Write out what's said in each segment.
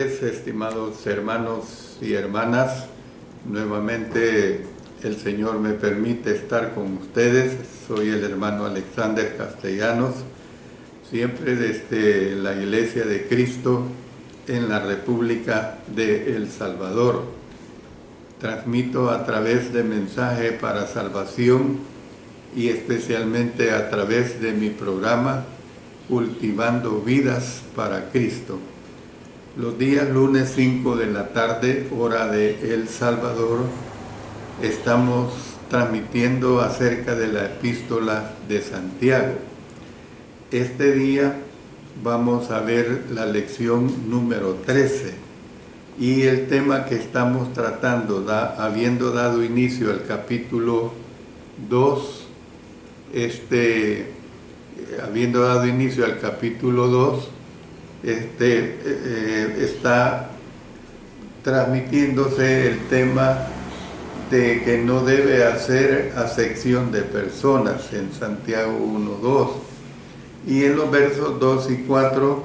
Estimados hermanos y hermanas, nuevamente el Señor me permite estar con ustedes. Soy el hermano Alexander Castellanos, siempre desde la Iglesia de Cristo en la República de El Salvador. Transmito a través de Mensaje para Salvación y especialmente a través de mi programa Cultivando Vidas para Cristo. Los días lunes 5 de la tarde, hora de El Salvador, estamos transmitiendo acerca de la epístola de Santiago. Este día vamos a ver la lección número 13 y el tema que estamos tratando, habiendo dado inicio al capítulo 2, está transmitiéndose el tema de que no debe hacer acepción de personas en Santiago 1:2, y en los versos 2 y 4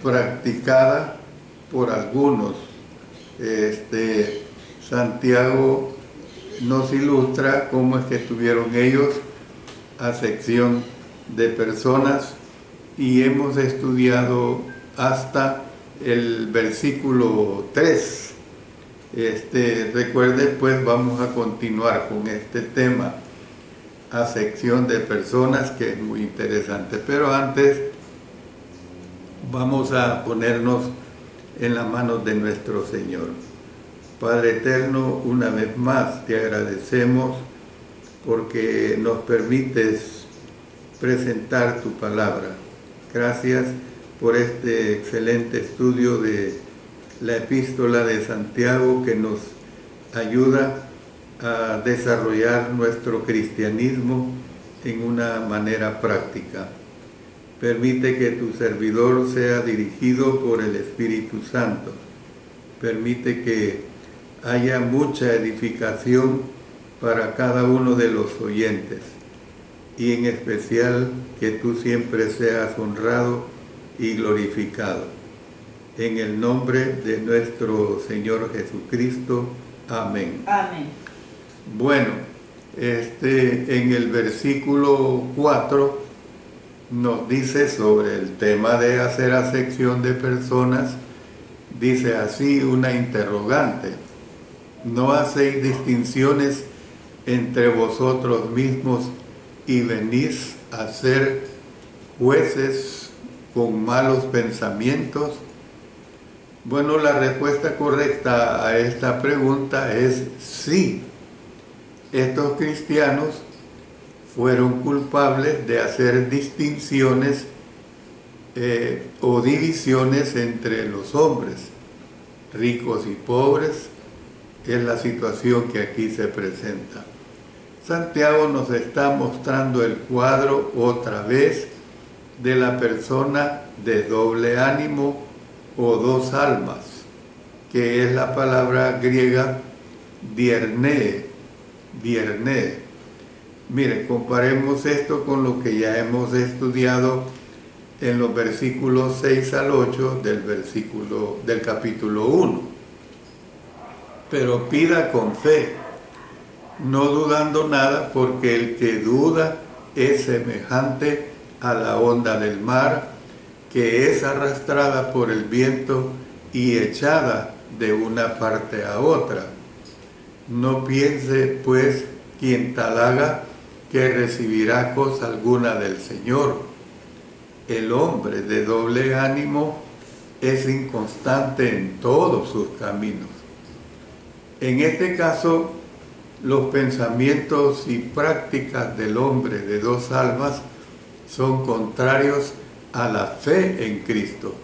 practicada por algunos. Santiago nos ilustra cómo es que tuvieron ellos acepción de personas, y hemos estudiado hasta el versículo 3. Recuerde, pues vamos a continuar con este tema, acepción de personas, que es muy interesante. Pero antes vamos a ponernos en las manos de nuestro Señor. Padre eterno, una vez más te agradecemos porque nos permites presentar tu palabra. Gracias por este excelente estudio de la epístola de Santiago, que nos ayuda a desarrollar nuestro cristianismo en una manera práctica. Permite que tu servidor sea dirigido por el Espíritu Santo. Permite que haya mucha edificación para cada uno de los oyentes, y en especial que tú siempre seas honrado y glorificado. En el nombre de nuestro Señor Jesucristo. Amén. Amén. Bueno, en el versículo 4 nos dice sobre el tema de hacer acepción de personas. Dice así una interrogante: ¿no hacéis distinciones entre vosotros mismos y venís a ser jueces con malos pensamientos? Bueno, la respuesta correcta a esta pregunta es sí. Estos cristianos fueron culpables de hacer distinciones o divisiones entre los hombres, ricos y pobres. Es la situación que aquí se presenta. Santiago nos está mostrando el cuadro otra vez de la persona de doble ánimo o dos almas, que es la palabra griega diernee. Mire, comparemos esto con lo que ya hemos estudiado en los versículos 6 al 8 del capítulo 1. Pero pida con fe, no dudando nada, porque el que duda es semejante a la onda del mar, que es arrastrada por el viento y echada de una parte a otra. No piense, pues, quien tal haga, que recibirá cosa alguna del Señor. El hombre de doble ánimo es inconstante en todos sus caminos. En este caso, los pensamientos y prácticas del hombre de dos almas son contrarios a la fe en Cristo.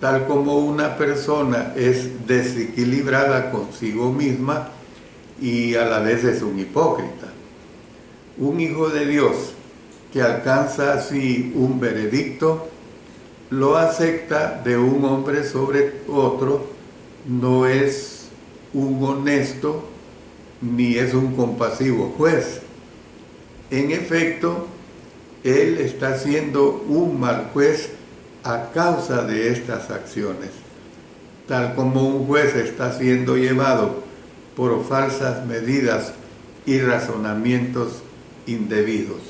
Tal como una persona es desequilibrada consigo misma y a la vez es un hipócrita. Un hijo de Dios que alcanza así un veredicto lo acepta de un hombre sobre otro, no es un honesto ni es un compasivo juez. En efecto, él está siendo un mal juez a causa de estas acciones. tal como un juez está siendo llevado por falsas medidas y razonamientos indebidos.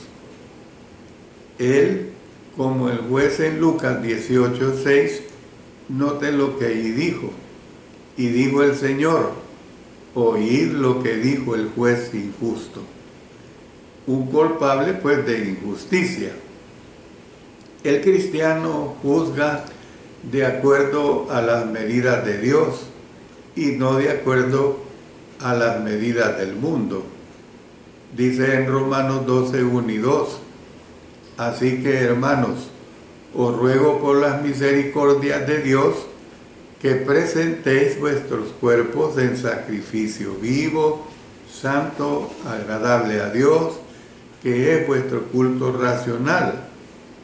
Él, como el juez en Lucas 18:6, note lo que ahí dijo. Y dijo el Señor: oíd lo que dijo el juez injusto. Un culpable pues de injusticia. El cristiano juzga de acuerdo a las medidas de Dios y no de acuerdo a las medidas del mundo. Dice en Romanos 12:1 y 2: así que, hermanos, os ruego por las misericordias de Dios que presentéis vuestros cuerpos en sacrificio vivo, santo, agradable a Dios, que es vuestro culto racional.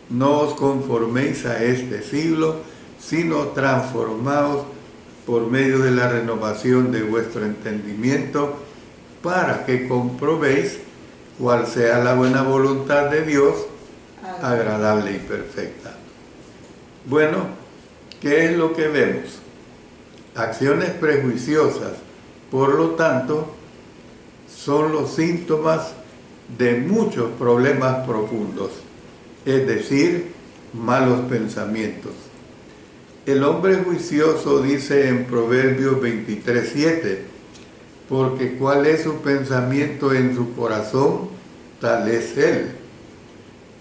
No os conforméis a este siglo, sino transformaos por medio de la renovación de vuestro entendimiento, para que comprobéis cuál sea la buena voluntad de Dios, agradable y perfecta. Bueno, ¿qué es lo que vemos? Acciones prejuiciosas, por lo tanto, son los síntomas de muchos problemas profundos, es decir, malos pensamientos. El hombre juicioso dice en Proverbios 23:7, porque cuál es su pensamiento en su corazón, tal es él.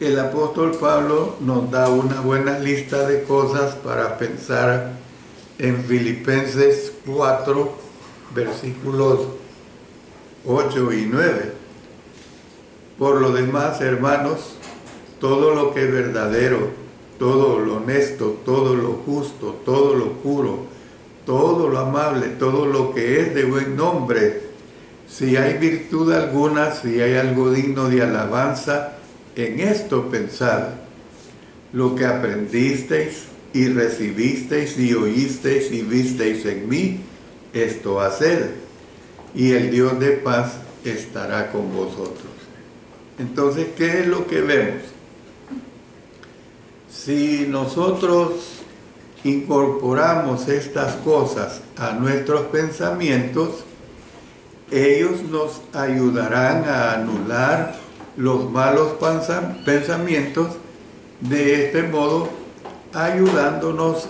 El apóstol Pablo nos da una buena lista de cosas para pensar en Filipenses 4, versículos 8 y 9. Por lo demás, hermanos, todo lo que es verdadero, todo lo honesto, todo lo justo, todo lo puro, todo lo amable, todo lo que es de buen nombre, si hay virtud alguna, si hay algo digno de alabanza, en esto pensad. Lo que aprendisteis y recibisteis y oísteis y visteis en mí, esto haced, y el Dios de paz estará con vosotros. Entonces, ¿qué es lo que vemos? Si nosotros incorporamos estas cosas a nuestros pensamientos, ellos nos ayudarán a anular los malos pensamientos, de este modo ayudándonos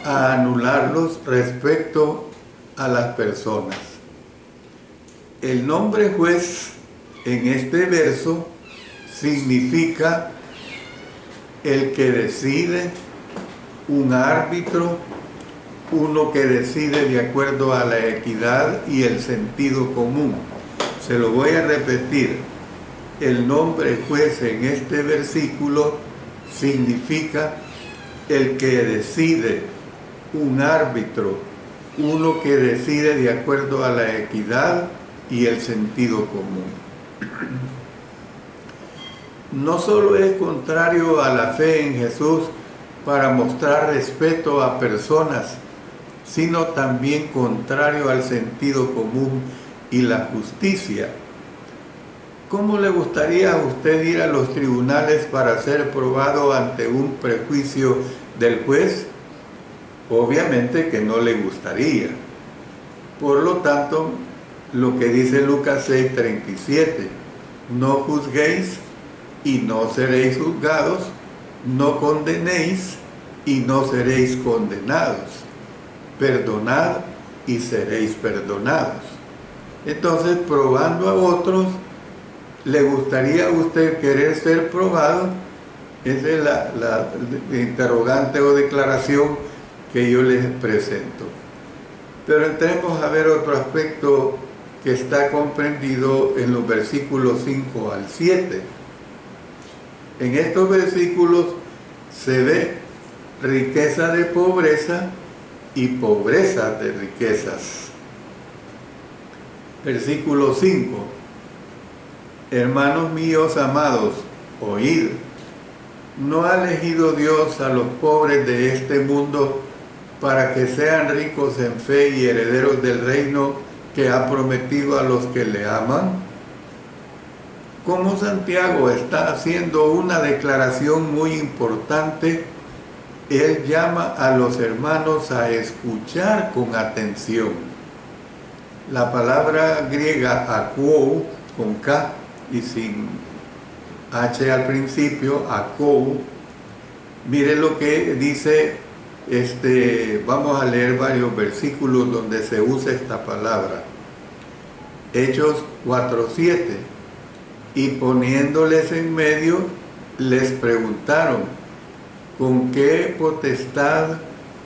a anularlos respecto a las personas. El nombre juez en este verso significa el que decide, un árbitro, uno que decide de acuerdo a la equidad y el sentido común. Se lo voy a repetir. El nombre juez en este versículo significa el que decide, un árbitro, uno que decide de acuerdo a la equidad y el sentido común. No solo es contrario a la fe en Jesús para mostrar respeto a personas, sino también contrario al sentido común y la justicia. ¿Cómo le gustaría a usted ir a los tribunales para ser probado ante un prejuicio del juez? Obviamente que no le gustaría. Por lo tanto, lo que dice Lucas 6:37, no juzguéis y no seréis juzgados, no condenéis y no seréis condenados, perdonad y seréis perdonados. Entonces, probando a otros, ¿le gustaría a usted querer ser probado? Esa es la interrogante o declaración que yo les presento. Pero entremos a ver otro aspecto que está comprendido en los versículos 5 al 7. En estos versículos se ve riqueza de pobreza y pobreza de riquezas. Versículo 5. Hermanos míos amados, oíd. ¿No ha elegido Dios a los pobres de este mundo para que sean ricos en fe y herederos del reino que ha prometido a los que le aman? Como Santiago está haciendo una declaración muy importante Él llama a los hermanos a escuchar con atención. La palabra griega akou, con K y sin H al principio, akou, mire lo que dice, vamos a leer varios versículos donde se usa esta palabra. Hechos 4:7. Y poniéndoles en medio, les preguntaron, ¿con qué potestad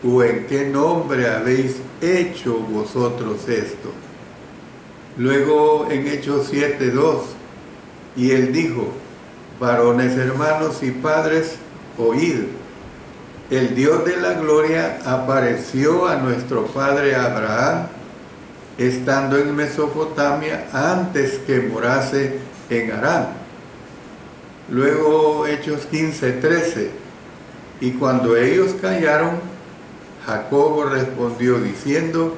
o en qué nombre habéis hecho vosotros esto? Luego en Hechos 7:2, y él dijo, varones hermanos y padres, oíd, el Dios de la gloria apareció a nuestro padre Abraham, estando en Mesopotamia antes que morase en Harán. Luego Hechos 15:13, y cuando ellos callaron, Jacobo respondió diciendo,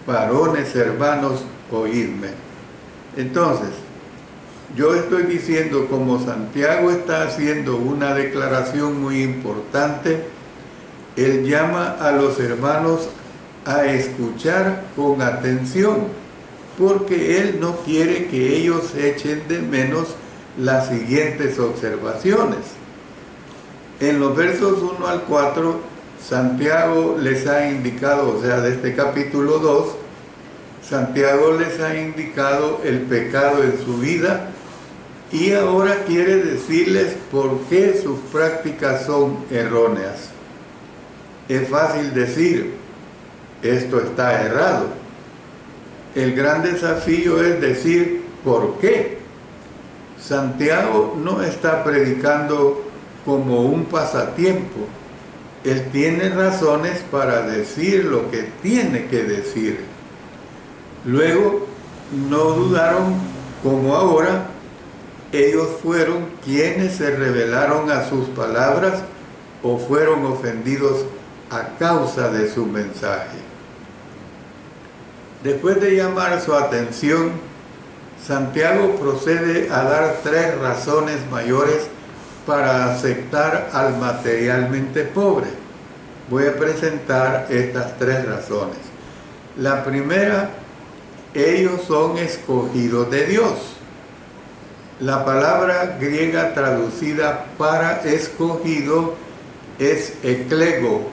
varones hermanos, oídme. Entonces, yo estoy diciendo, como Santiago está haciendo una declaración muy importante, él llama a los hermanos a escuchar con atención, porque él no quiere que ellos echen de menos las siguientes observaciones. En los versos 1 al 4, Santiago les ha indicado, o sea, de este capítulo 2, Santiago les ha indicado el pecado en su vida y ahora quiere decirles por qué sus prácticas son erróneas. Es fácil decir, esto está errado. El gran desafío es decir, ¿por qué? Santiago no está predicando como un pasatiempo. Él tiene razones para decir lo que tiene que decir. Luego, no dudaron como ahora, ellos fueron quienes se rebelaron a sus palabras o fueron ofendidos a causa de su mensaje. Después de llamar su atención, Santiago procede a dar 3 razones mayores para aceptar al materialmente pobre. Voy a presentar estas 3 razones. La primera, ellos son escogidos de Dios. La palabra griega traducida para escogido es eklego,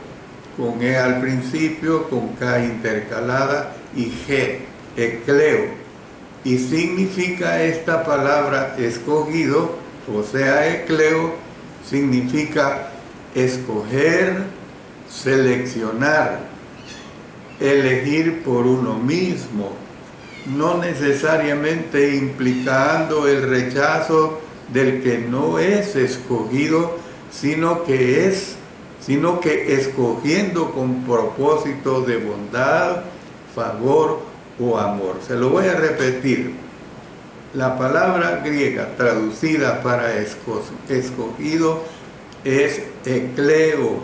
con E al principio, con K intercalada y G, ekleo. Y significa esta palabra escogido, o sea, ekleo, significa escoger, seleccionar, elegir por uno mismo, no necesariamente implicando el rechazo del que no es escogido, sino que escogiendo con propósito de bondad, favor o amor. Se lo voy a repetir. La palabra griega traducida para escogido es ekleo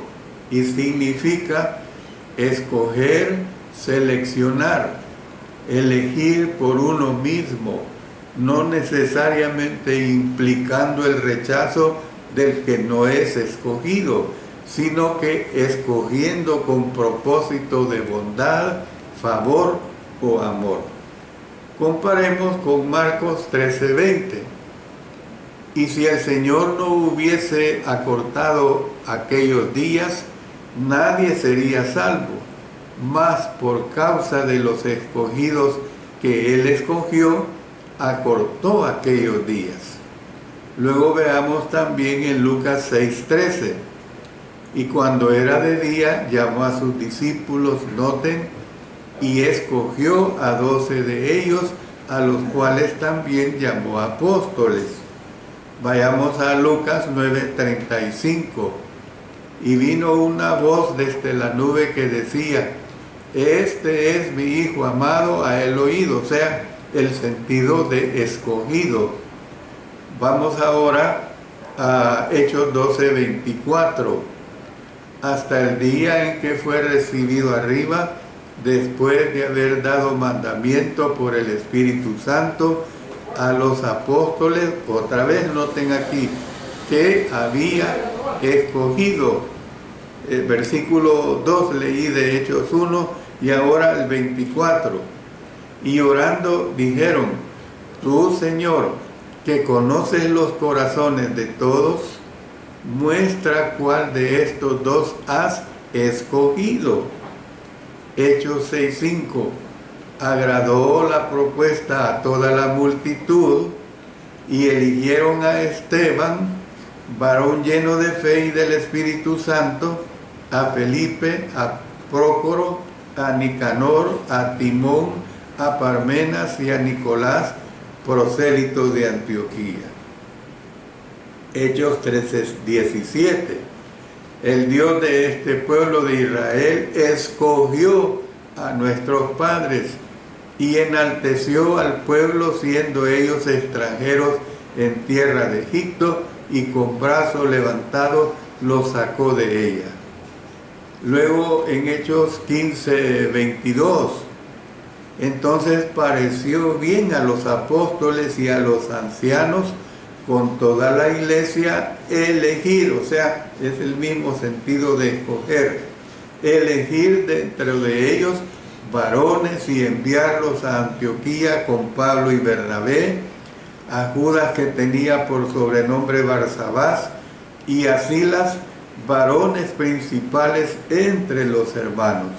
y significa escoger, seleccionar, elegir por uno mismo, no necesariamente implicando el rechazo del que no es escogido, sino que escogiendo con propósito de bondad, favor o amor. Comparemos con Marcos 13:20. Y si el Señor no hubiese acortado aquellos días, nadie sería salvo, mas por causa de los escogidos que Él escogió, acortó aquellos días. Luego veamos también en Lucas 6:13. Y cuando era de día, llamó a sus discípulos, noten, y escogió a 12 de ellos, a los cuales también llamó apóstoles. Vayamos a Lucas 9:35. Y vino una voz desde la nube que decía, este es mi Hijo amado, a él oído, o sea, el sentido de escogido. Vamos ahora a Hechos 12:24. Hasta el día en que fue recibido arriba, después de haber dado mandamiento por el Espíritu Santo a los apóstoles, otra vez noten aquí, que había escogido. versículo 2 leí de Hechos 1 y ahora el 24. Y orando dijeron: tú, Señor, que conoces los corazones de todos, muestra cuál de estos dos has escogido. Hechos 6:5. Agradó la propuesta a toda la multitud y eligieron a Esteban, varón lleno de fe y del Espíritu Santo, a Felipe, a Prócoro, a Nicanor, a Timón, a Parmenas y a Nicolás, prosélitos de Antioquía. Hechos 13:17. El Dios de este pueblo de Israel escogió a nuestros padres y enalteció al pueblo, siendo ellos extranjeros en tierra de Egipto, y con brazo levantado los sacó de ella. Luego en Hechos 15:22, entonces pareció bien a los apóstoles y a los ancianos con toda la iglesia elegir, o sea, es el mismo sentido de escoger, elegir dentro de ellos varones y enviarlos a Antioquía con Pablo y Bernabé, a Judas, que tenía por sobrenombre Barsabás, y a Silas, varones principales entre los hermanos.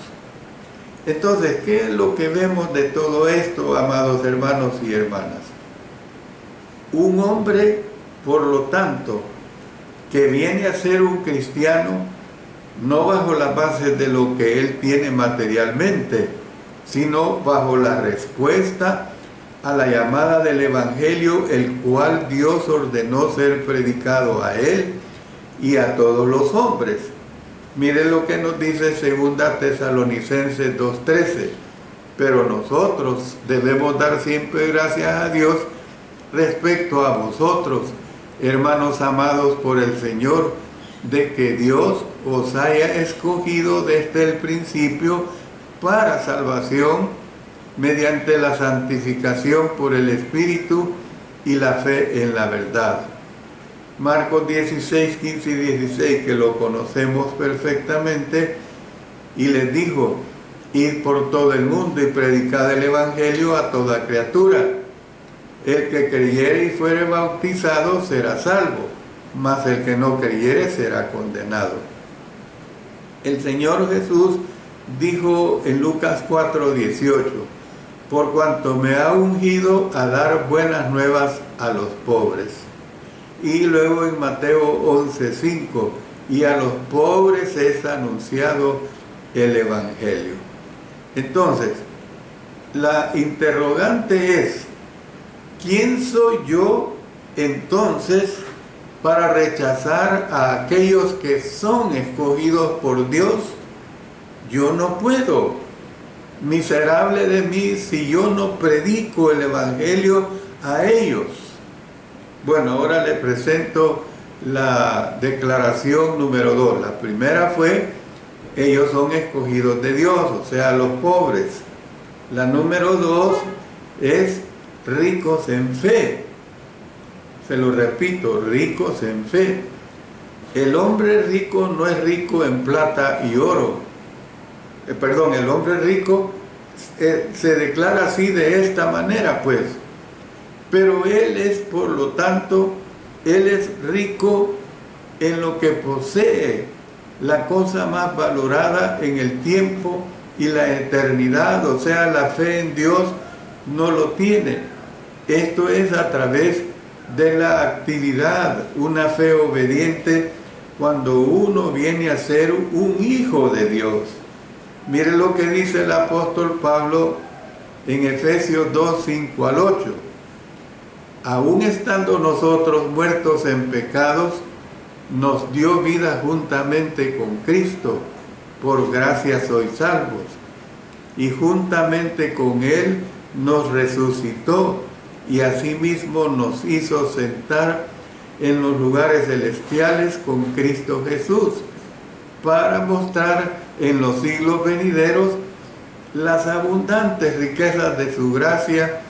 Entonces, ¿qué es lo que vemos de todo esto, amados hermanos y hermanas? Un hombre, por lo tanto, que viene a ser un cristiano, no bajo las bases de lo que él tiene materialmente, sino bajo la respuesta a la llamada del Evangelio, el cual Dios ordenó ser predicado a él y a todos los hombres. Miren lo que nos dice 2 Tesalonicenses 2:13. Pero nosotros debemos dar siempre gracias a Dios respecto a vosotros, hermanos amados por el Señor, de que Dios os haya escogido desde el principio para salvación, mediante la santificación por el Espíritu y la fe en la verdad. Marcos 16, 15 y 16, que lo conocemos perfectamente, y les dijo: id por todo el mundo y predicad el Evangelio a toda criatura. El que creyere y fuere bautizado será salvo, mas el que no creyere será condenado. El Señor Jesús dijo en Lucas 4:18: por cuanto me ha ungido a dar buenas nuevas a los pobres. Y luego en Mateo 11:5: y a los pobres es anunciado el Evangelio. Entonces, la interrogante es: ¿quién soy yo entonces para rechazar a aquellos que son escogidos por Dios? Yo no puedo. Miserable de mí si yo no predico el Evangelio a ellos. Bueno, ahora le presento la declaración número 2. La primera fue: ellos son escogidos de Dios, o sea, los pobres. La número 2 es: ricos en fe. Se lo repito, ricos en fe. El hombre rico no es rico en plata y oro. El hombre rico se declara así, de esta manera, pues. Pero él es, por lo tanto, él es rico en lo que posee, la cosa más valorada en el tiempo y la eternidad, o sea, la fe en Dios no lo tiene. Esto es a través de la actividad, una fe obediente, cuando uno viene a ser un hijo de Dios. Miren lo que dice el apóstol Pablo en Efesios 2, 5 al 8. Aún estando nosotros muertos en pecados, nos dio vida juntamente con Cristo. Por gracia sois salvos. Y juntamente con Él nos resucitó y asimismo nos hizo sentar en los lugares celestiales con Cristo Jesús, para mostrar en los siglos venideros las abundantes riquezas de su gracia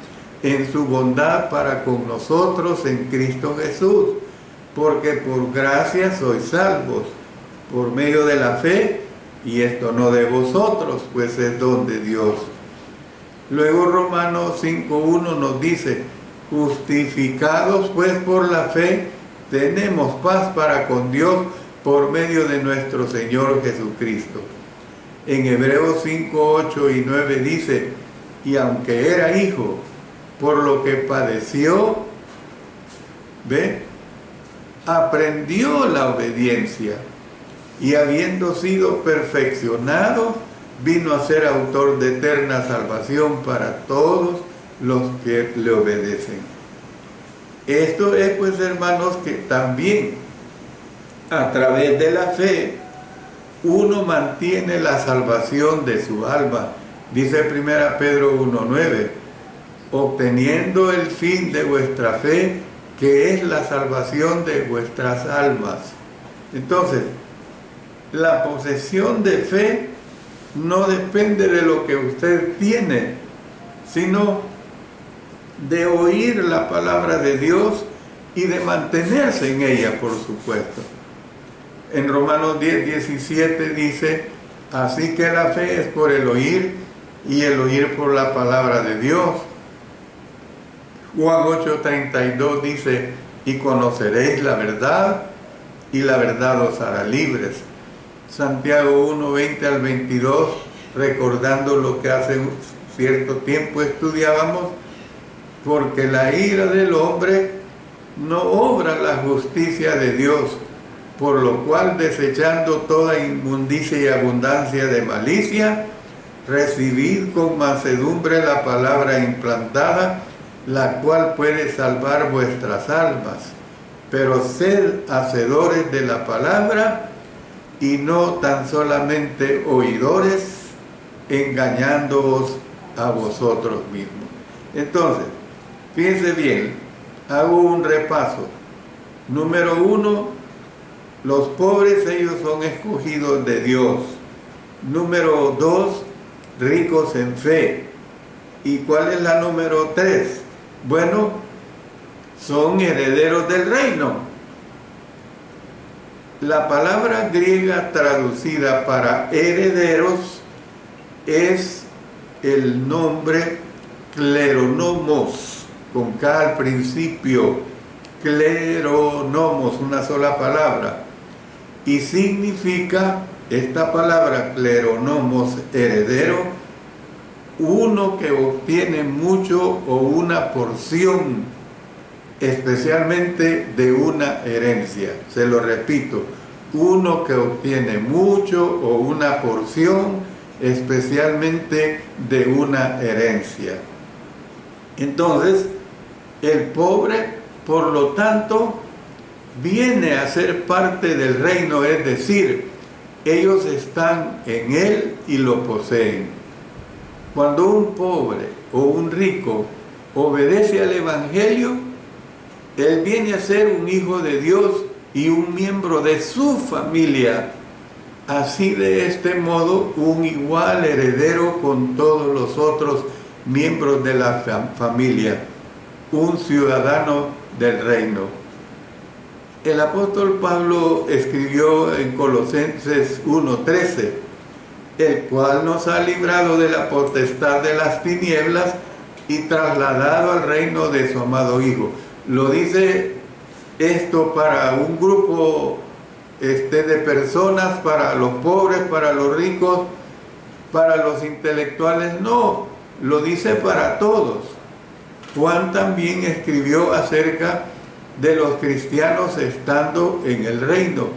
en su bondad para con nosotros en Cristo Jesús, porque por gracia sois salvos, por medio de la fe, y esto no de vosotros, pues es don de Dios. Luego Romanos 5:1 nos dice, justificados pues por la fe, tenemos paz para con Dios por medio de nuestro Señor Jesucristo. En Hebreos 5:8 y 9 dice, y aunque era hijo, por lo que padeció, aprendió la obediencia, y habiendo sido perfeccionado, vino a ser autor de eterna salvación para todos los que le obedecen. Esto es, pues, hermanos, que también a través de la fe uno mantiene la salvación de su alma. Dice 1 Pedro 1:9, obteniendo el fin de vuestra fe, que es la salvación de vuestras almas. Entonces, la posesión de fe no depende de lo que usted tiene, sino de oír la palabra de Dios y de mantenerse en ella, por supuesto. En Romanos 10:17 dice, así que la fe es por el oír, y el oír por la palabra de Dios. Juan 8:32 dice, y conoceréis la verdad, y la verdad os hará libres. Santiago 1:20 al 22, recordando lo que hace cierto tiempo estudiábamos, porque la ira del hombre no obra la justicia de Dios, por lo cual, desechando toda inmundicia y abundancia de malicia, recibid con mansedumbre la palabra implantada, la cual puede salvar vuestras almas. Pero sed hacedores de la palabra, y no tan solamente oidores, engañándoos a vosotros mismos. Entonces, fíjense bien, hago un repaso. Número 1, los pobres, ellos son escogidos de Dios. Número 2, ricos en fe. ¿Y cuál es la número 3? Bueno, son herederos del reino. La palabra griega traducida para herederos es el nombre kleronomos, con K al principio, kleronomos, una sola palabra, y significa esta palabra kleronomos, heredero, uno que obtiene mucho o una porción, especialmente de una herencia. Se lo repito, uno que obtiene mucho o una porción, especialmente de una herencia. Entonces, el pobre, por lo tanto, viene a ser parte del reino, es decir, ellos están en él y lo poseen. Cuando un pobre o un rico obedece al Evangelio, él viene a ser un hijo de Dios y un miembro de su familia. Así, de este modo, un igual heredero con todos los otros miembros de la familia, un ciudadano del reino. El apóstol Pablo escribió en Colosenses 1:13, el cual nos ha librado de la potestad de las tinieblas y trasladado al reino de su amado Hijo. Lo dice esto para un grupo de personas, para los pobres, para los ricos, para los intelectuales. No, lo dice para todos. Juan también escribió acerca de los cristianos estando en el reino.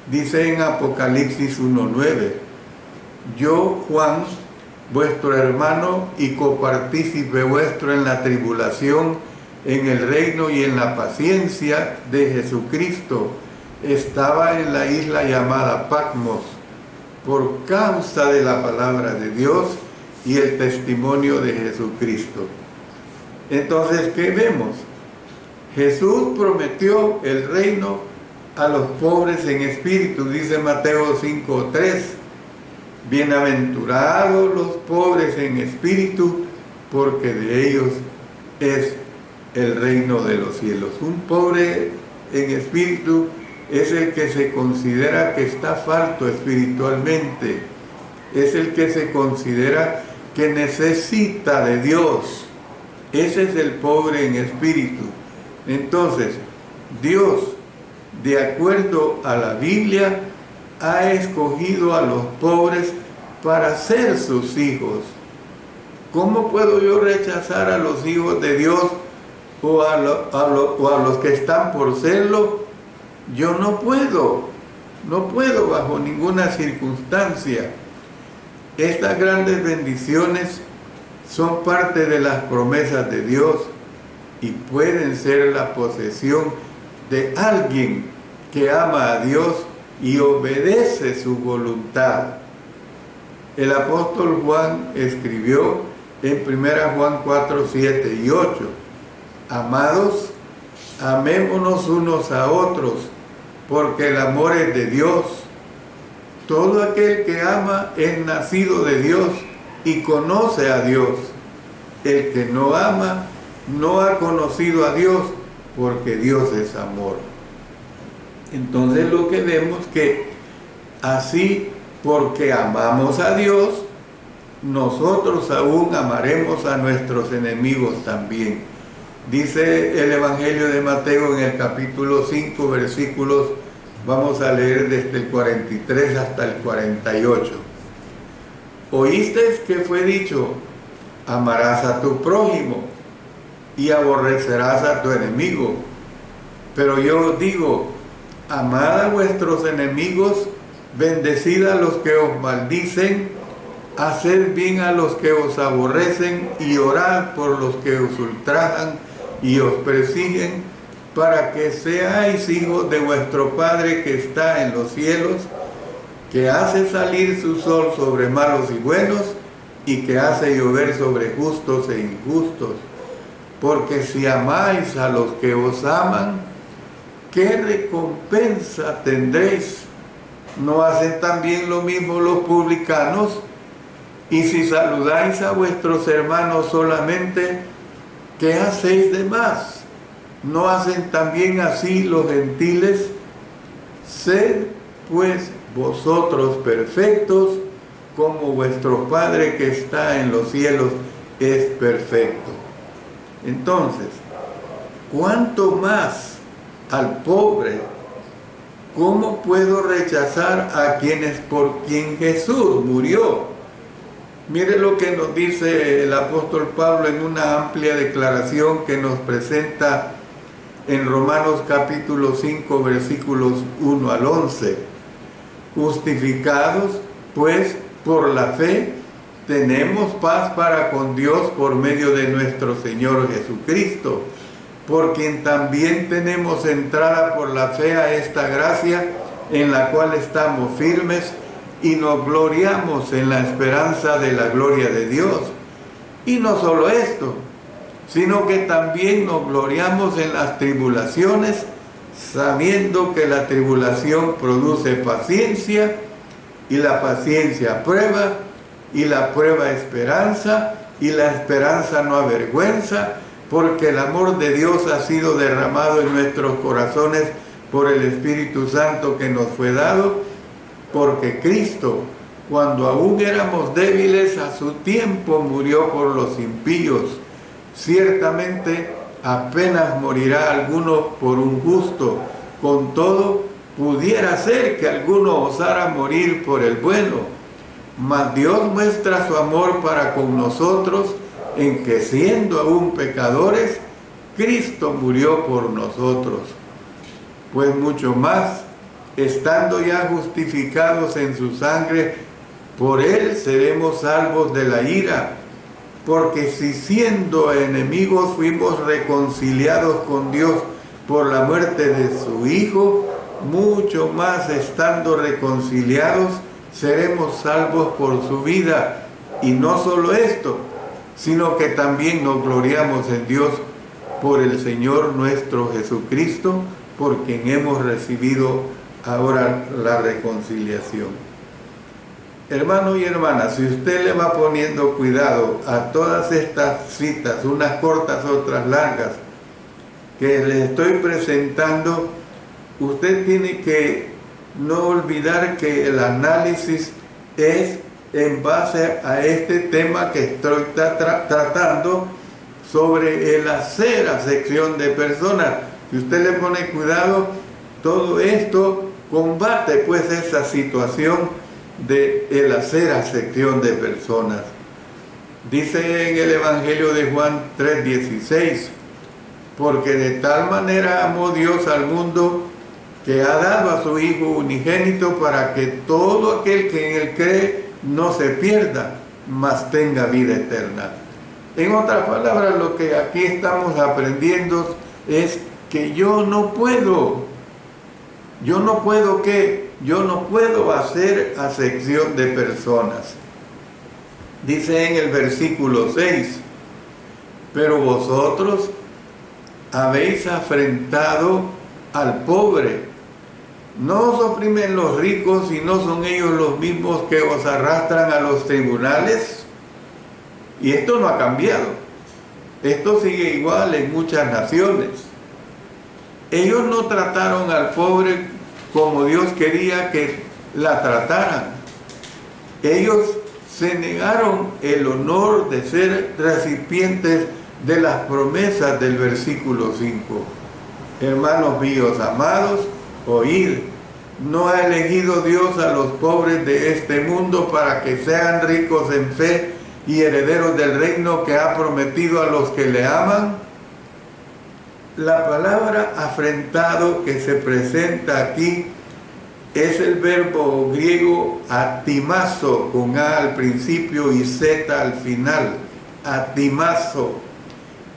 Dice en Apocalipsis 1:9, yo, Juan, vuestro hermano y copartícipe vuestro en la tribulación, en el reino y en la paciencia de Jesucristo, estaba en la isla llamada Patmos, por causa de la palabra de Dios y el testimonio de Jesucristo. Entonces, ¿qué vemos? Jesús prometió el reino a los pobres en espíritu, dice Mateo 5:3. Bienaventurados los pobres en espíritu, porque de ellos es el reino de los cielos. Un pobre en espíritu es el que se considera que está falto espiritualmente, es el que se considera que necesita de Dios. Ese es el pobre en espíritu. Entonces, Dios, de acuerdo a la Biblia, ha escogido a los pobres para ser sus hijos. ¿Cómo puedo yo rechazar a los hijos de Dios o a los que están por serlo? Yo no puedo bajo ninguna circunstancia. Estas grandes bendiciones son parte de las promesas de Dios y pueden ser la posesión de alguien que ama a Dios y obedece su voluntad. El apóstol Juan escribió en 1 Juan 4, 7 y 8: Amados, amémonos unos a otros, porque el amor es de Dios. Todo aquel que ama es nacido de Dios y conoce a Dios. El que no ama no ha conocido a Dios, porque Dios es amor. Entonces lo que vemos que así, porque amamos a Dios, nosotros aún amaremos a nuestros enemigos también. Dice el Evangelio de Mateo en el capítulo 5, versículos, vamos a leer desde el 43 hasta el 48. Oísteis que fue dicho: amarás a tu prójimo y aborrecerás a tu enemigo. Pero yo os digo: amad a vuestros enemigos, bendecid a los que os maldicen, haced bien a los que os aborrecen y orad por los que os ultrajan y os persiguen, para que seáis hijos de vuestro Padre que está en los cielos, que hace salir su sol sobre malos y buenos, y que hace llover sobre justos e injustos. Porque si amáis a los que os aman, ¿qué recompensa tendréis? ¿No hacen también lo mismo los publicanos? Y si saludáis a vuestros hermanos solamente, ¿qué hacéis de más? ¿No hacen también así los gentiles? Sed pues vosotros perfectos, como vuestro Padre que está en los cielos es perfecto. Entonces, ¿cuánto más al pobre? ¿Cómo puedo rechazar a quienes por quien Jesús murió? Mire lo que nos dice el apóstol Pablo en una amplia declaración que nos presenta en Romanos capítulo 5, versículos 1 al 11. Justificados, pues, por la fe, tenemos paz para con Dios por medio de nuestro Señor Jesucristo, por quien también tenemos entrada por la fe a esta gracia en la cual estamos firmes y nos gloriamos en la esperanza de la gloria de Dios. Y no solo esto, sino que también nos gloriamos en las tribulaciones, sabiendo que la tribulación produce paciencia, y la paciencia prueba, y la prueba esperanza, y la esperanza no avergüenza, porque el amor de Dios ha sido derramado en nuestros corazones por el Espíritu Santo que nos fue dado, porque Cristo, cuando aún éramos débiles, a su tiempo murió por los impíos. Ciertamente apenas morirá alguno por un justo, con todo pudiera ser que alguno osara morir por el bueno. Mas Dios muestra su amor para con nosotros, en que siendo aún pecadores, Cristo murió por nosotros. Pues mucho más, estando ya justificados en su sangre, por él seremos salvos de la ira. Porque si siendo enemigos fuimos reconciliados con Dios por la muerte de su Hijo, mucho más estando reconciliados seremos salvos por su vida. Y no solo esto, sino que también nos gloriamos en Dios por el Señor nuestro Jesucristo, por quien hemos recibido ahora la reconciliación. Hermano y hermana, si usted le va poniendo cuidado a todas estas citas, unas cortas, otras largas, que les estoy presentando, usted tiene que no olvidar que el análisis es en base a este tema que estoy tratando sobre el hacer acepción de personas. Si usted le pone cuidado, todo esto combate pues esa situación de el hacer acepción de personas. Dice en el Evangelio de Juan 3:16, porque de tal manera amó Dios al mundo que ha dado a su Hijo unigénito para que todo aquel que en él cree no se pierda, mas tenga vida eterna. En otras palabras, lo que aquí estamos aprendiendo es que yo no puedo hacer acepción de personas. Dice en el versículo 6, pero vosotros habéis afrentado al pobre. ¿No os oprimen los ricos y no son ellos los mismos que os arrastran a los tribunales? Y esto no ha cambiado. Esto sigue igual en muchas naciones. Ellos no trataron al pobre como Dios quería que la trataran. Ellos se negaron el honor de ser recipientes de las promesas del versículo 5. Hermanos míos amados, oíd, ¿no ha elegido Dios a los pobres de este mundo para que sean ricos en fe y herederos del reino que ha prometido a los que le aman? La palabra afrentado que se presenta aquí es el verbo griego atimazo, con A al principio y Z al final, atimazo,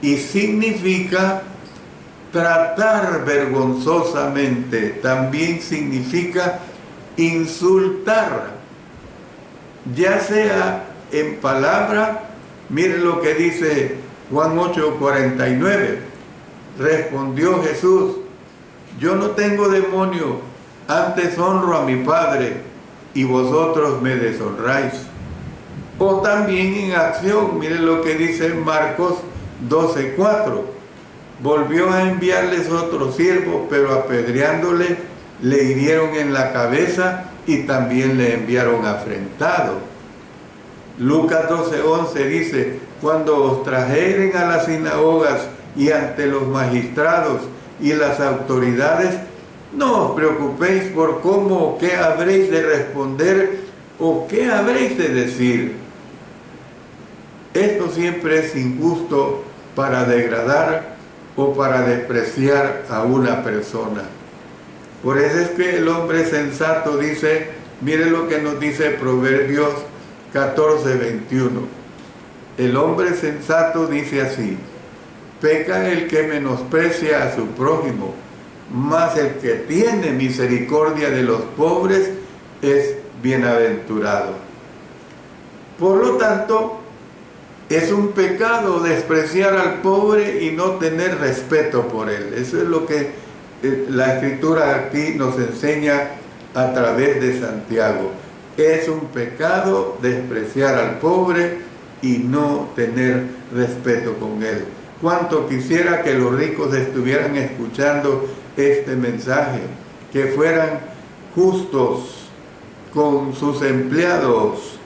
y significa tratar vergonzosamente, también significa insultar, ya sea en palabra. Miren lo que dice Juan 8:49, respondió Jesús, yo no tengo demonio, antes honro a mi Padre y vosotros me deshonráis. O también en acción, miren lo que dice Marcos 12:4, volvió a enviarles otro siervo, pero apedreándole le hirieron en la cabeza y también le enviaron afrentado. Lucas 12:11 dice, cuando os trajeren a las sinagogas y ante los magistrados y las autoridades, no os preocupéis por cómo o qué habréis de responder o qué habréis de decir. Esto siempre es injusto para degradar o para despreciar a una persona. Por eso es que el hombre sensato dice, miren lo que nos dice Proverbios 14:21. El hombre sensato dice así, peca el que menosprecia a su prójimo, mas el que tiene misericordia de los pobres es bienaventurado. Por lo tanto, es un pecado despreciar al pobre y no tener respeto por él. Eso es lo que la Escritura aquí nos enseña a través de Santiago. Es un pecado despreciar al pobre y no tener respeto con él. Cuánto quisiera que los ricos estuvieran escuchando este mensaje, que fueran justos con sus empleados.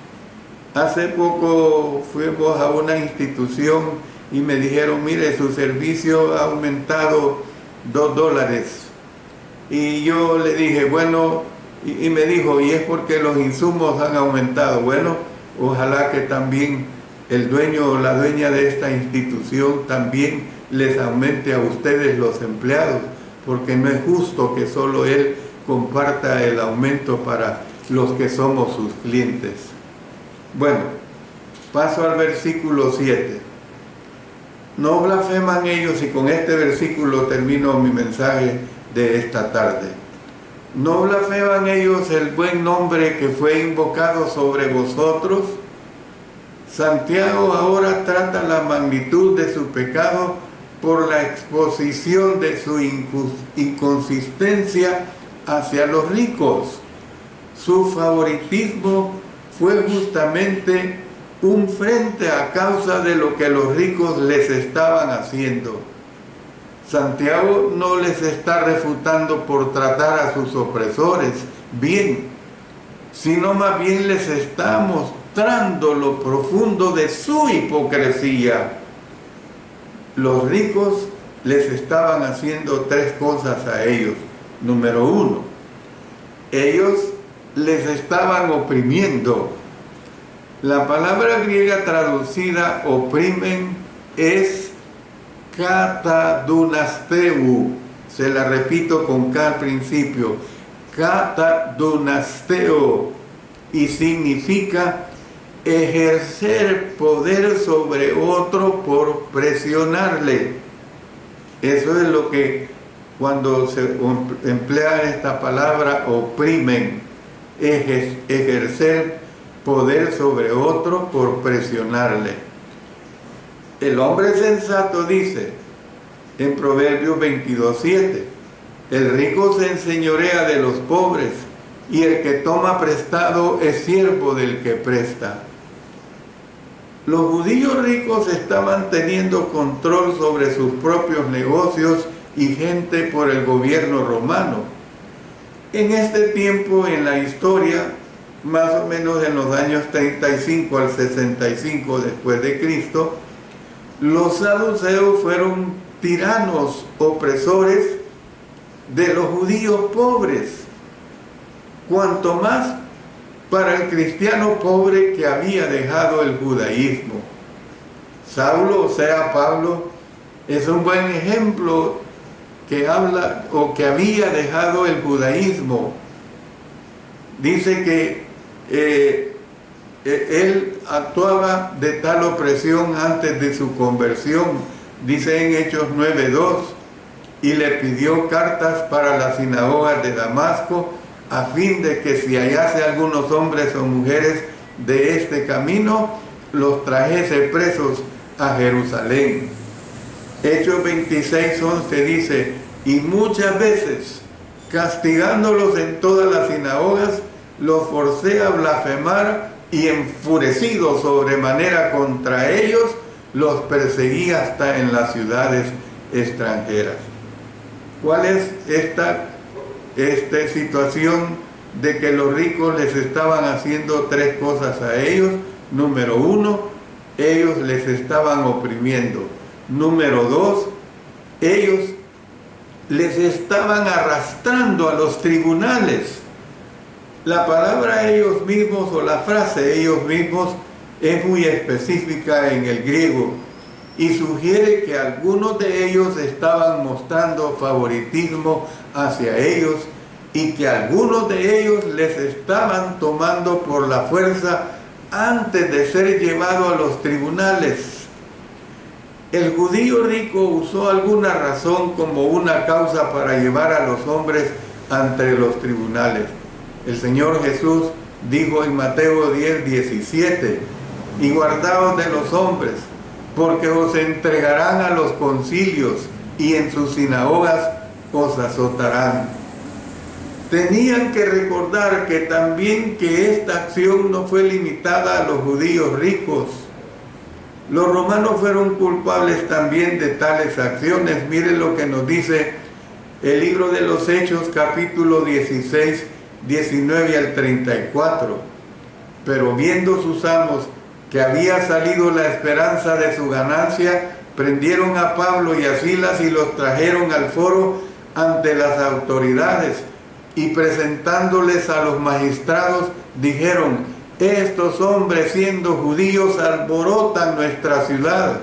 Hace poco fuimos a una institución y me dijeron, mire, su servicio ha aumentado $2. Y yo le dije, bueno, y me dijo, y es porque los insumos han aumentado. Bueno, ojalá que también el dueño o la dueña de esta institución también les aumente a ustedes los empleados, porque no es justo que solo él comparta el aumento para los que somos sus clientes. Bueno, paso al versículo 7. No blasfeman ellos, y con este versículo termino mi mensaje de esta tarde. No blasfeman ellos el buen nombre que fue invocado sobre vosotros. Santiago ahora trata la magnitud de su pecado por la exposición de su inconsistencia hacia los ricos. Su favoritismo fue justamente un frente a causa de lo que los ricos les estaban haciendo. Santiago no les está refutando por tratar a sus opresores bien, sino más bien les está mostrando lo profundo de su hipocresía. Los ricos les estaban haciendo tres cosas a ellos. Número uno, ellos les estaban oprimiendo. La palabra griega traducida oprimen es katadunasteu. Se la repito con K al principio. Katadunasteo. Y significa ejercer poder sobre otro por presionarle. Eso es lo que cuando se emplea esta palabra oprimen, ejercer poder sobre otro por presionarle. El hombre sensato dice en Proverbios 22:7, el rico se enseñorea de los pobres y el que toma prestado es siervo del que presta. Los judíos ricos estaban teniendo control sobre sus propios negocios y gente por el gobierno romano. En este tiempo en la historia, más o menos en los años 35 al 65 después de Cristo, los saduceos fueron tiranos opresores de los judíos pobres, cuanto más para el cristiano pobre que había dejado el judaísmo. Saulo, o sea Pablo, es un buen ejemplo que habla o que había dejado el judaísmo. Dice que él actuaba de tal opresión antes de su conversión, dice en Hechos 9:2, y le pidió cartas para las sinagogas de Damasco, a fin de que si hallase algunos hombres o mujeres de este camino, los trajese presos a Jerusalén. Hechos 26:11 dice, y muchas veces, castigándolos en todas las sinagogas, los forcé a blasfemar y enfurecido sobremanera contra ellos, los perseguí hasta en las ciudades extranjeras. ¿Cuál es esta situación de que los ricos les estaban haciendo tres cosas a ellos? Número uno, ellos les estaban oprimiendo. Número dos, ellos les estaban arrastrando a los tribunales. La palabra ellos mismos o la frase ellos mismos es muy específica en el griego y sugiere que algunos de ellos estaban mostrando favoritismo hacia ellos y que algunos de ellos les estaban tomando por la fuerza antes de ser llevados a los tribunales. El judío rico usó alguna razón como una causa para llevar a los hombres ante los tribunales. El Señor Jesús dijo en Mateo 10:17, y guardaos de los hombres, porque os entregarán a los concilios y en sus sinagogas os azotarán. Tenían que recordar que también que esta acción no fue limitada a los judíos ricos. Los romanos fueron culpables también de tales acciones. Miren lo que nos dice el libro de los Hechos, capítulo 16, 19 al 34. Pero viendo sus amos que había salido la esperanza de su ganancia, prendieron a Pablo y a Silas y los trajeron al foro ante las autoridades, y presentándoles a los magistrados, dijeron: estos hombres, siendo judíos, alborotan nuestra ciudad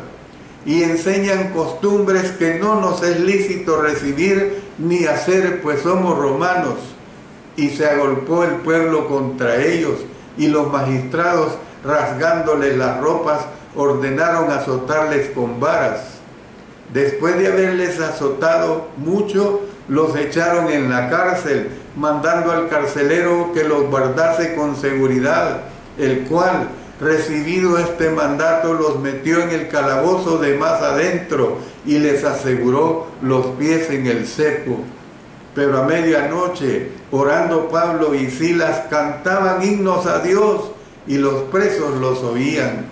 y enseñan costumbres que no nos es lícito recibir ni hacer, pues somos romanos. Y se agolpó el pueblo contra ellos, y los magistrados, rasgándoles las ropas, ordenaron azotarles con varas. Después de haberles azotado mucho, los echaron en la cárcel, mandando al carcelero que los guardase con seguridad, el cual, recibido este mandato, los metió en el calabozo de más adentro y les aseguró los pies en el cepo. Pero a medianoche, orando Pablo y Silas, cantaban himnos a Dios y los presos los oían.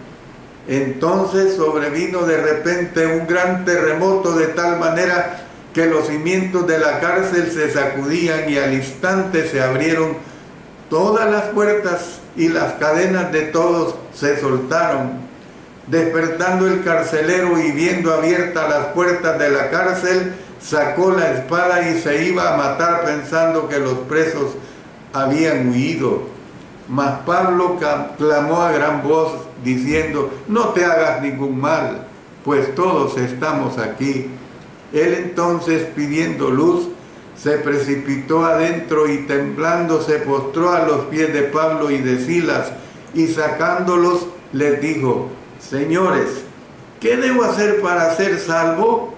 Entonces sobrevino de repente un gran terremoto, de tal manera que los cimientos de la cárcel se sacudían y al instante se abrieron todas las puertas y las cadenas de todos se soltaron. Despertando el carcelero y viendo abiertas las puertas de la cárcel, sacó la espada y se iba a matar pensando que los presos habían huido. Mas Pablo clamó a gran voz diciendo: no te hagas ningún mal, pues todos estamos aquí. Él entonces, pidiendo luz, se precipitó adentro y temblando se postró a los pies de Pablo y de Silas, y sacándolos les dijo: señores, ¿qué debo hacer para ser salvo?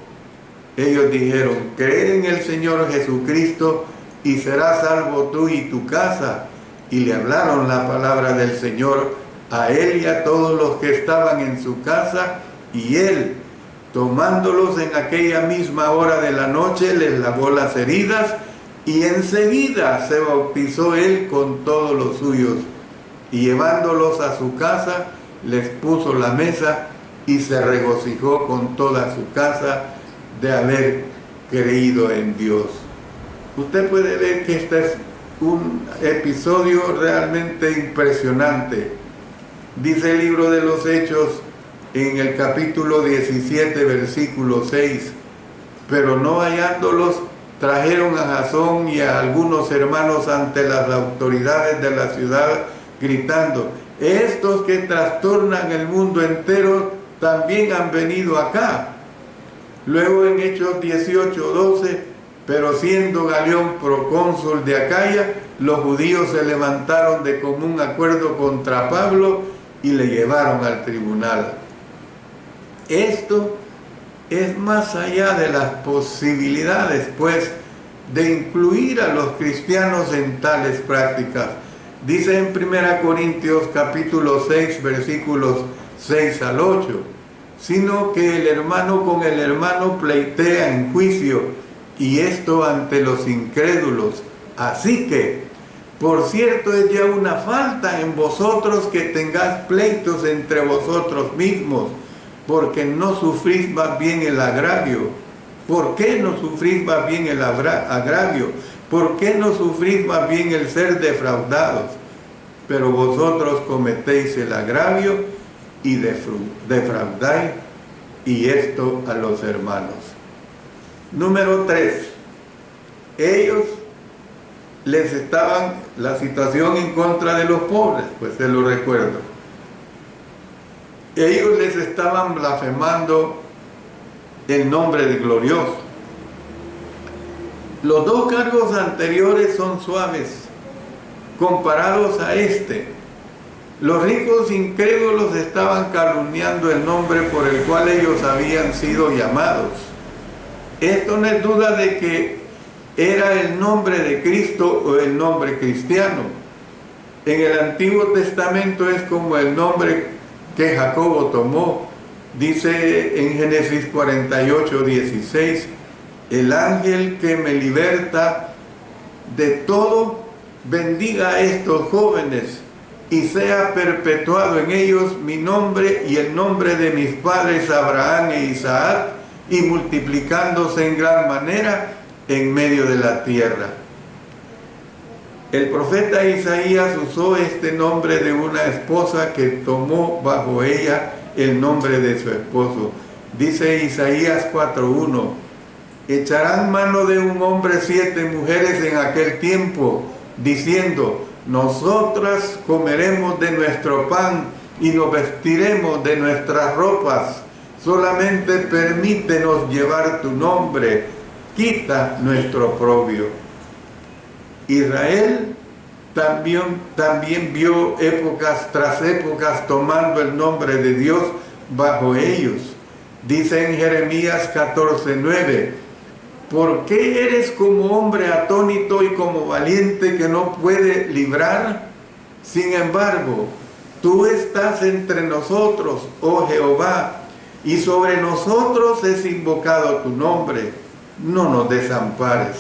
Ellos dijeron: cree en el Señor Jesucristo y serás salvo tú y tu casa. Y le hablaron la palabra del Señor a él y a todos los que estaban en su casa, y él, tomándolos en aquella misma hora de la noche, les lavó las heridas, y enseguida se bautizó él con todos los suyos, y llevándolos a su casa, les puso la mesa, y se regocijó con toda su casa de haber creído en Dios. Usted puede ver que este es un episodio realmente impresionante. Dice el libro de los Hechos en el capítulo 17, versículo 6: pero no hallándolos, trajeron a Jasón y a algunos hermanos ante las autoridades de la ciudad, gritando: estos que trastornan el mundo entero también han venido acá. Luego en Hechos 18:12: pero siendo Galión procónsul de Acaya, los judíos se levantaron de común acuerdo contra Pablo y le llevaron al tribunal. Esto es más allá de las posibilidades, pues, de incluir a los cristianos en tales prácticas. Dice en 1 Corintios capítulo 6, versículos 6 al 8, sino que el hermano con el hermano pleitea en juicio, y esto ante los incrédulos. Así que, por cierto, es ya una falta en vosotros que tengáis pleitos entre vosotros mismos, porque no sufrís más bien el agravio. ¿Por qué no sufrís más bien el agravio? ¿Por qué no sufrís más bien el ser defraudados? Pero vosotros cometéis el agravio y defraudáis, y esto a los hermanos. Número 3. Ellos les estaban la situación en contra de los pobres, pues se lo recuerdo. Ellos les estaban blasfemando el nombre de glorioso. Los dos cargos anteriores son suaves comparados a este. Los ricos incrédulos estaban calumniando el nombre por el cual ellos habían sido llamados. Esto no es duda de que era el nombre de Cristo o el nombre cristiano. En el Antiguo Testamento es como el nombre que Jacobo tomó. Dice en Génesis 48, 16, el ángel que me liberta de todo, bendiga a estos jóvenes y sea perpetuado en ellos mi nombre y el nombre de mis padres Abraham e Isaac, y multiplicándose en gran manera en medio de la tierra. El profeta Isaías usó este nombre de una esposa que tomó bajo ella el nombre de su esposo. Dice Isaías 4:1, echarán mano de un hombre 7 mujeres en aquel tiempo, diciendo: nosotras comeremos de nuestro pan y nos vestiremos de nuestras ropas. Solamente permítenos llevar tu nombre, quita nuestro oprobio. Israel también vio épocas tras épocas tomando el nombre de Dios bajo ellos. Dice en Jeremías 14:9, ¿por qué eres como hombre atónito y como valiente que no puede librar? Sin embargo, tú estás entre nosotros, oh Jehová, y sobre nosotros es invocado tu nombre, no nos desampares.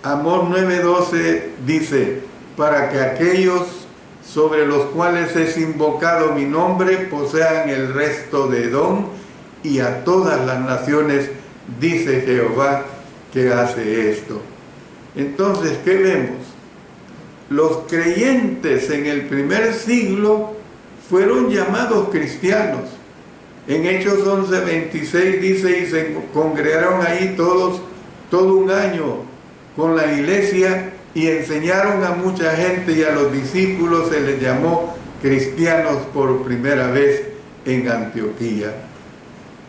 Amós 9:12 dice, para que aquellos sobre los cuales es invocado mi nombre posean el resto de Edom y a todas las naciones dice Jehová que hace esto. Entonces, ¿qué vemos? Los creyentes en el primer siglo fueron llamados cristianos. En Hechos 11:26 dice, y se congregaron ahí todos, todo un año con la iglesia y enseñaron a mucha gente, y a los discípulos se les llamó cristianos por primera vez en Antioquía.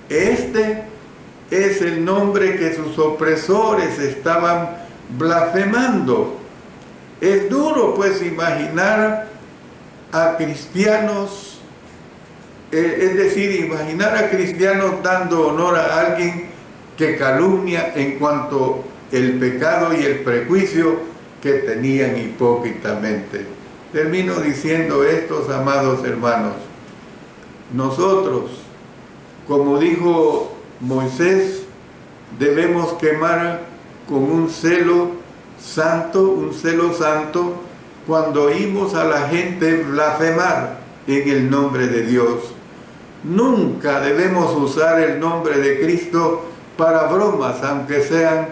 Este es el nombre que sus opresores estaban blasfemando. Es duro pues imaginar a cristianos, es decir, imaginar a cristianos dando honor a alguien que calumnia en cuanto el pecado y el prejuicio que tenían hipócritamente. Termino diciendo esto, amados hermanos. Nosotros, como dijo Moisés, debemos quemar con un celo santo, cuando oímos a la gente blasfemar en el nombre de Dios. Nunca debemos usar el nombre de Cristo para bromas, aunque sean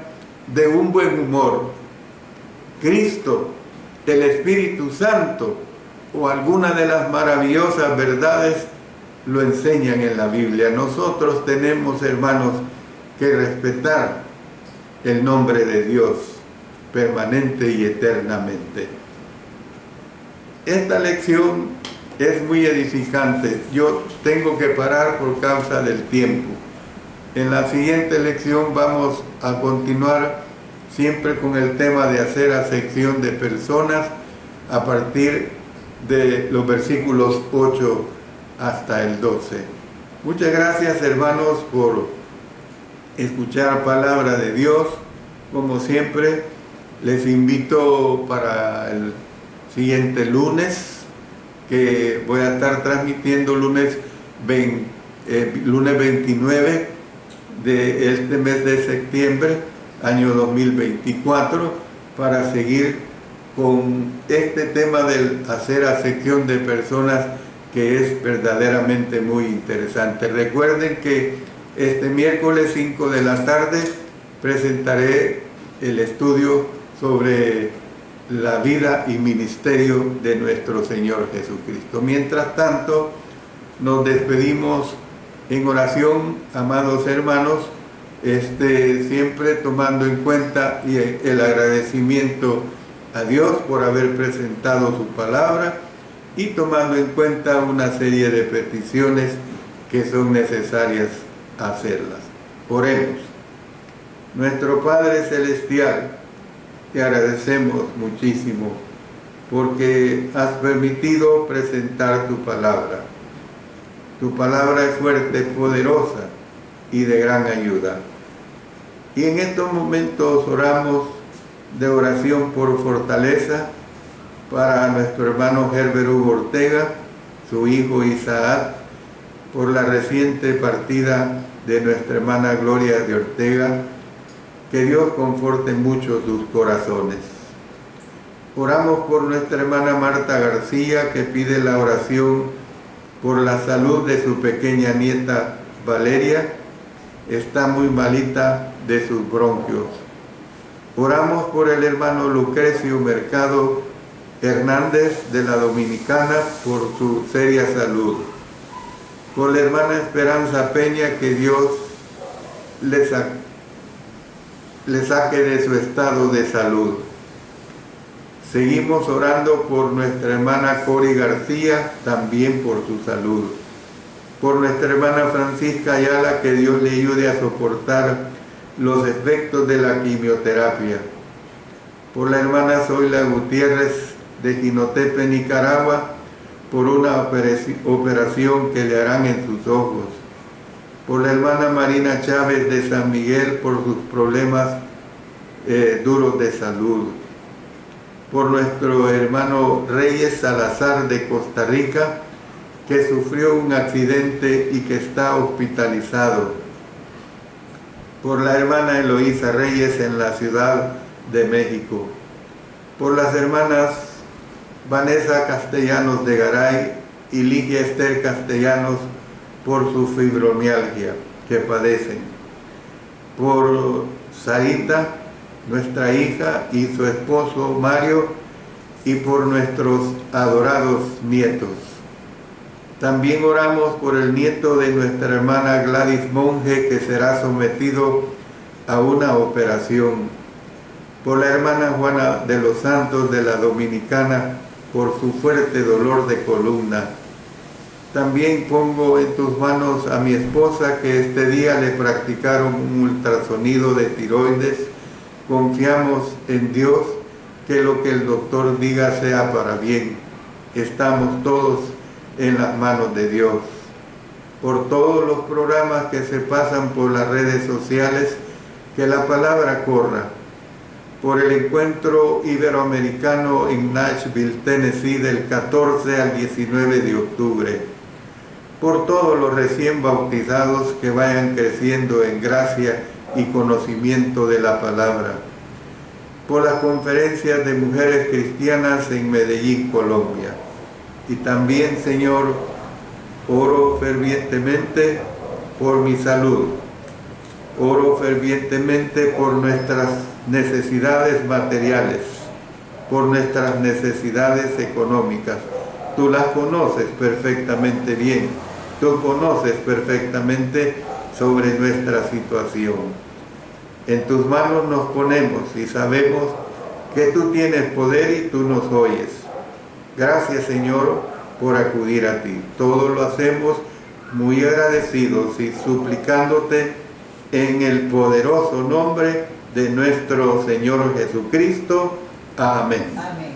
de un buen humor. Cristo, el Espíritu Santo o alguna de las maravillosas verdades lo enseñan en la Biblia. Nosotros tenemos, hermanos, que respetar el nombre de Dios permanente y eternamente. Esta lección es muy edificante. Yo tengo que parar por causa del tiempo. En la siguiente lección vamos a continuar siempre con el tema de hacer acepción de personas a partir de los versículos 8 hasta el 12. Muchas gracias, hermanos, por escuchar palabra de Dios. Como siempre, les invito para el siguiente lunes, que voy a estar transmitiendo lunes 29 de este mes de septiembre, año 2024, para seguir con este tema del hacer acepción de personas, que es verdaderamente muy interesante. Recuerden que este miércoles 5 de la tarde presentaré el estudio sobre la vida y ministerio de nuestro Señor Jesucristo. Mientras tanto, nos despedimos en oración, amados hermanos, siempre tomando en cuenta el agradecimiento a Dios por haber presentado su palabra y tomando en cuenta una serie de peticiones que son necesarias hacerlas. Oremos. Nuestro Padre Celestial, te agradecemos muchísimo porque has permitido presentar tu palabra. Tu palabra es fuerte, poderosa y de gran ayuda. Y en estos momentos oramos de oración por fortaleza para nuestro hermano Herbert Hugo Ortega, su hijo Isaac, por la reciente partida de nuestra hermana Gloria de Ortega. Que Dios conforte mucho sus corazones. Oramos por nuestra hermana Marta García, que pide la oración por la salud de su pequeña nieta Valeria. Está muy malita de sus bronquios. Oramos por el hermano Lucrecio Mercado Hernández de la Dominicana, por su seria salud. Por la hermana Esperanza Peña, que Dios le saque de su estado de salud. Seguimos orando por nuestra hermana Cori García, también por su salud. Por nuestra hermana Francisca Ayala, que Dios le ayude a soportar los efectos de la quimioterapia. Por la hermana Zoila Gutiérrez de Jinotepe, Nicaragua, por una operación que le harán en sus ojos. Por la hermana Marina Chávez de San Miguel, por sus problemas duros de salud. Por nuestro hermano Reyes Salazar de Costa Rica, que sufrió un accidente y que está hospitalizado. Por la hermana Eloísa Reyes en la Ciudad de México. Por las hermanas Vanessa Castellanos de Garay y Ligia Esther Castellanos, por su fibromialgia que padecen. por Sarita, nuestra hija, y su esposo Mario, y por nuestros adorados nietos. También oramos por el nieto de nuestra hermana Gladys Monge, que será sometido a una operación. Por la hermana Juana de los Santos de la Dominicana, por su fuerte dolor de columna. También pongo en tus manos a mi esposa, que este día le practicaron un ultrasonido de tiroides. Confiamos en Dios, que lo que el doctor diga sea para bien. Estamos todos en las manos de Dios. Por todos los programas que se pasan por las redes sociales, que la palabra corra. Por el encuentro iberoamericano en Nashville, Tennessee, del 14 al 19 de octubre. Por todos los recién bautizados que vayan creciendo en gracia y conocimiento de la palabra. Por las conferencias de mujeres cristianas en Medellín, Colombia. Y también, Señor, oro fervientemente por mi salud. Oro fervientemente por nuestras necesidades materiales, por nuestras necesidades económicas. Tú las conoces perfectamente bien. Tú conoces perfectamente sobre nuestra situación. En tus manos nos ponemos y sabemos que tú tienes poder y tú nos oyes. Gracias, Señor, por acudir a ti. Todo lo hacemos muy agradecidos y suplicándote en el poderoso nombre de nuestro Señor Jesucristo. Amén. Amén.